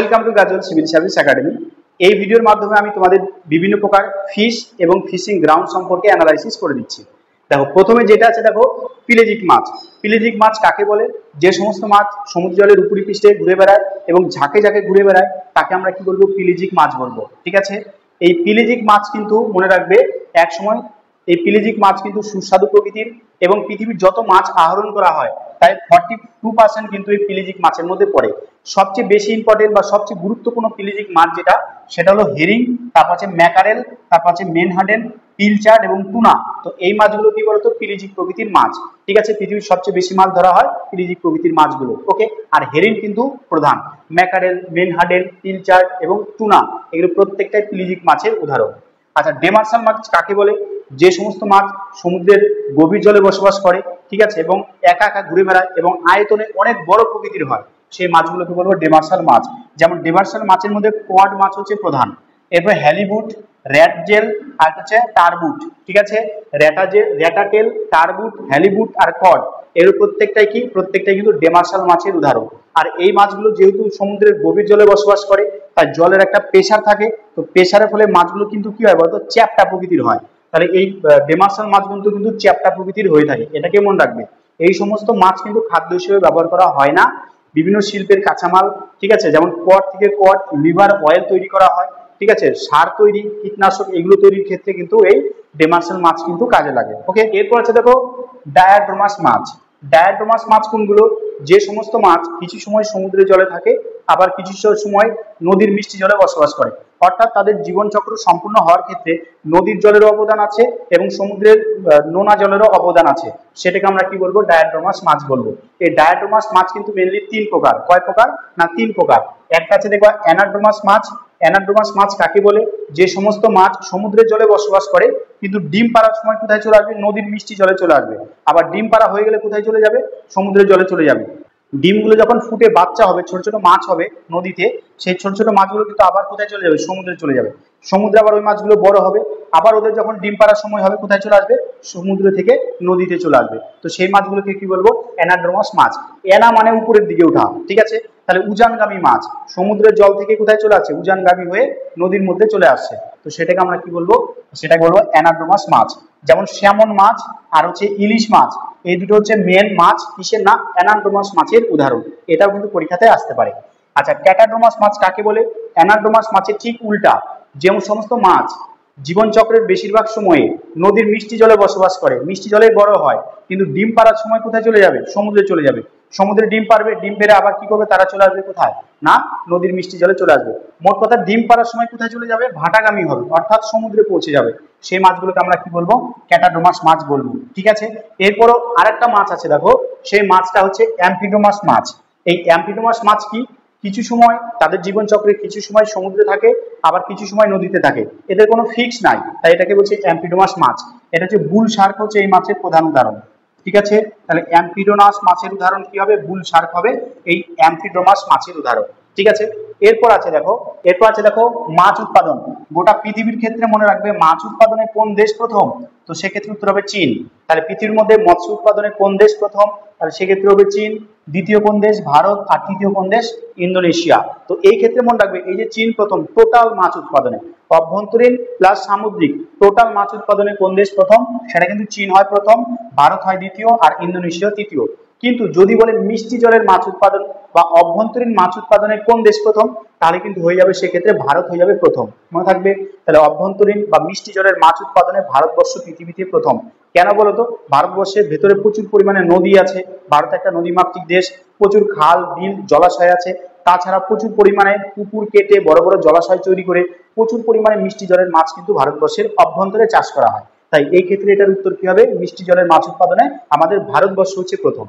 Welcome to Gazal civil service academy. এই ভিডিওর মাধ্যমে আমি তোমাদের বিভিন্ন প্রকার ফিশ এবং ফিশিং গ্রাউন্ড সম্পর্কে অ্যানালাইসিস করে দিচ্ছি। দেখো, প্রথমে যেটা আছে দেখো পিলেজিক মাছ। পিলেজিক মাছ কাকে বলে? যে সমস্ত মাছ সমুদ্র জলের উপরি পৃষ্ঠে ঘুরে বেড়ায় এবং ঝাঁকে ঝাঁকে ঘুরে বেড়ায় তাকে আমরা কি বলবো? পিলেজিক মাছ বলবো। ঠিক আছে, এই পিলেজিক মাছ কিন্তু মনে রাখবে এক সময় এই পিলেজিক মাছ কিন্তু সুস্বাদু প্রকৃতির এবং পৃথিবীর যত মাছ আহরণ করা হয় তাই 42% কিন্তু এই পিলেজিক মাছের মধ্যে পড়ে। সবচেয়ে বেশি ইম্পর্টেন্ট বা সবচেয়ে গুরুত্বপূর্ণ পিলেজিক মাছ যেটা সেটা হলো হেরিং, তারপর আছে ম্যাকারেল, তারপর আছে মেনহাডেন, পিলচার্ড এবং টুনা। তো এই মাছগুলো কি বলতো? পিলেজিক প্রকৃতির মাছ। ঠিক আছে, পৃথিবীর সবচেয়ে বেশি মাছ ধরা হয় পিলেজিক প্রকৃতির মাছগুলো। ওকে, আর হেরিং কিন্তু প্রধান। ম্যাকারেল, মেনহাডেন, পিলচার্ড এবং টুনা এগুলো প্রত্যেকটাই পিলেজিক মাছের উদাহরণ। আচ্ছা, ডেমার্সাল মাছ কাকে বলে? যে সমস্ত মাছ সমুদ্রের গভীর জলে বসবাস করে, ঠিক আছে, এবং একা একা ঘুরে বেড়ায় এবং আয়তনে অনেক বড় প্রকৃতির হয়, সেই মাছগুলোকে বলবো ডেমার্সাল মাছ। যেমন ডেমার্সাল মাছের মধ্যে কড মাছ হচ্ছে প্রধান, এরপর হ্যালিবুট, র্যাটজেল আর হচ্ছে টারবুট। ঠিক আছে, র্যাটাটেল, টারবুট, হ্যালিবুট আর কড এর প্রত্যেকটাই কিন্তু ডেমার্সাল মাছের উদাহরণ। আর এই মাছগুলো যেহেতু সমুদ্রের গভীর জলে বসবাস করে তাই জলের একটা প্রেসার থাকে, তো প্রেসারের ফলে মাছগুলো কিন্তু কি হয় বলতো? চ্যাপ্টা প্রকৃতির হয়। তাহলে এই ডেমার্সাল মাছগুলো কিন্তু চ্যাপ্টা প্রকৃতির হয়ে থাকে, এটাকে মনে রাখবে। এই সমস্ত মাছ কিন্তু খাদ্য হিসেবে ব্যবহার করা হয় না, বিভিন্ন শিল্পের কাঁচামাল, ঠিক আছে, যেমন কড থেকে লিভার অয়েল তৈরি করা হয়, ঠিক আছে, সার তৈরি, কীটনাশক এগুলো তৈরির ক্ষেত্রে কিন্তু এই ডেমার্সাল মাছ কিন্তু কাজে লাগে। ওকে, এরপর আছে দেখো ডায়াড্রোমাস মাছ। ডায়াড্রোমাস মাছ কোনগুলো? যে সমস্ত মাছ কিছু সময় সমুদ্রের জলে থাকে আবার কিছু সময় নদীর মিষ্টি জলে বসবাস করে, অর্থাৎ তাদের জীবনচক্র সম্পূর্ণ হওয়ার ক্ষেত্রে নদীর জলেরও অবদান আছে এবং সমুদ্রের নোনা জলেরও অবদান আছে, সেটাকে আমরা কি বলবো? ডায়াড্রোমাস মাছ বলবো। এই ডায়াড্রোমাস মাছ কিন্তু মেনলি 3 প্রকার। কয় প্রকার? না, 3 প্রকার। একটা আছে দেখো অ্যানাড্রোমাস মাছ। অ্যানাড্রোমাস মাছ কাকে বলে? যে সমস্ত মাছ সমুদ্রের জলে বসবাস করে কিন্তু ডিম পাড়ার সময় কোথায় চলে আসবে? নদীর মিষ্টি জলে চলে আসবে। আবার ডিম পাড়া হয়ে গেলে কোথায় চলে যাবে? সমুদ্রের জলে চলে যাবে। ডিমগুলো যখন ফুটে বাচ্চা হবে, ছোট ছোট মাছ হবে নদীতে, সেই ছোট ছোট মাছগুলো কিন্তু আবার কোথায় চলে যাবে? সমুদ্রে চলে যাবে। সমুদ্রে আবার ওই মাছগুলো বড় হবে, আবার ওদের যখন ডিম পাড়ার সময় হবে কোথায় চলে আসবে? সমুদ্র থেকে নদীতে চলে আসবে। তো সেই মাছগুলোকে কি বলবো? অ্যানাড্রোমাস মাছ। অ্যানা মানে উপরের দিকে ওঠা, ঠিক আছে। তাহলে উজানগামী মাছ সমুদ্রের জল থেকে কোথায় চলে আসছে? উজানগামী হয়ে নদীর মধ্যে চলে আসছে, তো সেটাকে আমরা কি বলবো? সেটাকে বলবো অ্যানাড্রোমাস মাছ। যেমন স্যামন মাছ আর হচ্ছে ইলিশ মাছ, এই দুটো হচ্ছে মেন মাছ কিসের? না, অ্যানাড্রোমাস মাছের উদাহরণ। এটাও কিন্তু পরীক্ষাতে আসতে পারে। আচ্ছা, ক্যাটাড্রোমাস মাছ কাকে বলে? অ্যানাড্রোমাস মাছের ঠিক উল্টা। যে সমস্ত মাছ জীবনচক্রের বেশিরভাগ সময়ে নদীর মিষ্টি জলে বসবাস করে, মিষ্টি জলে বড় হয়, কিন্তু ডিম পাড়ার সময় কোথায় চলে যাবে? সমুদ্রে চলে যাবে। সমুদ্রে ডিম পারবে, ডিম পেড়ে আবার কি করবে? তারা চলে আসবে কোথায়? না, নদীর মিষ্টি জলে চলে আসবে। মোট কথা ডিম পাড়ার সময় কোথায় চলে যাবে? ভাটাগামী হবে, অর্থাৎ সমুদ্রে পৌঁছে যাবে। সেই মাছগুলোকে আমরা কি বলবো? ক্যাটাড্রোমাস মাছ বলবো। ঠিক আছে, এরপরও আরেকটা মাছ আছে দেখো, সেই মাছটা হচ্ছে অ্যাম্ফিডোমাস মাছ। এই অ্যাম্ফিডোমাস মাছ কি? কিছু সময় তাদের জীবনচক্রে কিছু সময় সমুদ্রে থাকে আবার কিছু সময় নদীতে থাকে, এদের কোনো ফিক্স নাই, তাই এটাকে বলছে অ্যাম্ফিডোমাস মাছ। এটা হচ্ছে বুল শার্ক হচ্ছে এই মাছের প্রধান উদাহরণ। ঠিক আছে, তাহলে অ্যাম্ফিডোমাস মাছের উদাহরণ কি হবে? বুল শার্ক হবে এই অ্যাম্ফিডোমাস মাছের উদাহরণ। ঠিক আছে, এরপর আছে দেখো মাছ উৎপাদন। গোটা পৃথিবীর ক্ষেত্রে মনে রাখবে মাছ উৎপাদনে কোন দেশ প্রথম? তো সেক্ষেত্রে উত্তর হবে চীন। তাহলে পৃথিবীর মধ্যে মৎস্য উৎপাদনে কোন দেশ প্রথম? তাহলে সেক্ষেত্রে হবে চীন। দ্বিতীয় কোন দেশ? ভারত। আর তৃতীয় কোন দেশ? ইন্দোনেশিয়া। তো এই ক্ষেত্রে মনে রাখবে এই যে চীন প্রথম টোটাল মাছ উৎপাদনে, অভ্যন্তরীণ প্লাস সামুদ্রিক টোটাল মাছ উৎপাদনে কোন দেশ প্রথম? সেটা কিন্তু চীন হয় প্রথম, ভারত হয় দ্বিতীয় আর ইন্দোনেশিয়া তৃতীয়। কিন্তু যদি বলে মিষ্টি জলের মাছ উৎপাদন বা অভ্যন্তরীণ মাছ উৎপাদনে কোন দেশ প্রথম, তাহলে কিন্তু হয়ে যাবে সেক্ষেত্রে ভারত হয়ে যাবে প্রথম, মনে থাকবে। তাহলে অভ্যন্তরীণ বা মিষ্টি জলের মাছ উৎপাদনে ভারতবর্ষ পৃথিবীতে প্রথম। কেন বলতো? ভারতবর্ষের ভেতরে প্রচুর পরিমাণে নদী আছে, ভারত একটা নদীমাতৃক দেশ, প্রচুর খাল বিল জলাশয় আছে, তাছাড়া প্রচুর পরিমাণে পুকুর কেটে বড় বড় জলাশয় তৈরি করে প্রচুর পরিমাণে মিষ্টি জলের মাছ কিন্তু ভারতবর্ষের অভ্যন্তরে চাষ করা হয়। তাই এই ক্ষেত্রে এটার উত্তর কি হবে? মিষ্টি জলের মাছ উৎপাদনে আমাদের ভারতবর্ষ হচ্ছে প্রথম।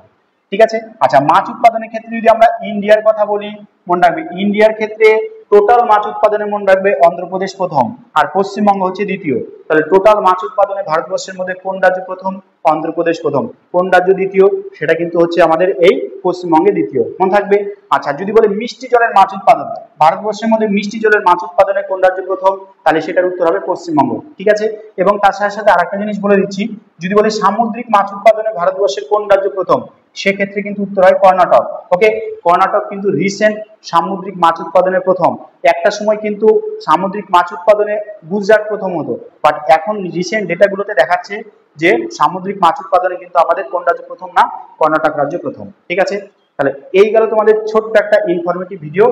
ঠিক আছে, আচ্ছা, মাছ উৎপাদনের ক্ষেত্রে যদি আমরা ইন্ডিয়ার কথা বলি, মনে রাখবে ইন্ডিয়ার ক্ষেত্রে টোটাল মাছ উৎপাদনে মনে রাখবে অন্ধ্রপ্রদেশ প্রথম আর পশ্চিমবঙ্গ হচ্ছে দ্বিতীয়। তাহলে টোটাল মাছ উৎপাদনে ভারতবর্ষের মধ্যে কোন রাজ্য প্রথম? অন্ধ্রপ্রদেশ প্রথম। কোন রাজ্য দ্বিতীয়? সেটা কিন্তু হচ্ছে আমাদের এই পশ্চিমবঙ্গে দ্বিতীয়, মনে থাকবে। আচ্ছা, যদি বলে মিষ্টি জলের মাছ উৎপাদন, ভারতবর্ষের মধ্যে মিষ্টি জলের মাছ উৎপাদনে কোন রাজ্য প্রথম? তাহলে সেটার উত্তর হবে পশ্চিমবঙ্গ। ঠিক আছে, এবং তার সাথে সাথে আরেকটা জিনিস বলে দিচ্ছি, যদি বলে সামুদ্রিক মাছ উৎপাদনে ভারতবর্ষের কোন রাজ্য প্রথম, সেক্ষেত্রে কিন্তু উত্তর হয় কর্ণাটক। ওকে, কর্ণাটক কিন্তু রিসেন্ট সামুদ্রিক মাছ উৎপাদনের প্রথম। একটা সময় কিন্তু সামুদ্রিক মাছ উৎপাদনে গুজরাট প্রথম হতো, বাট এখন রিসেন্ট ডেটাগুলোতে দেখাচ্ছে যে সামুদ্রিক মাছ উৎপাদনে কিন্তু আমাদের কোন রাজ্য প্রথম না, কর্ণাটক রাজ্য প্রথম। ঠিক আছে, তাহলে এই গেল তোমাদের ছোট্ট একটা ইনফরমেটিভ ভিডিও।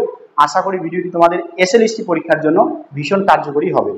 আশা করি ভিডিওটি তোমাদের এসএলএসটি পরীক্ষার জন্য ভীষণ কার্যকরী হবে।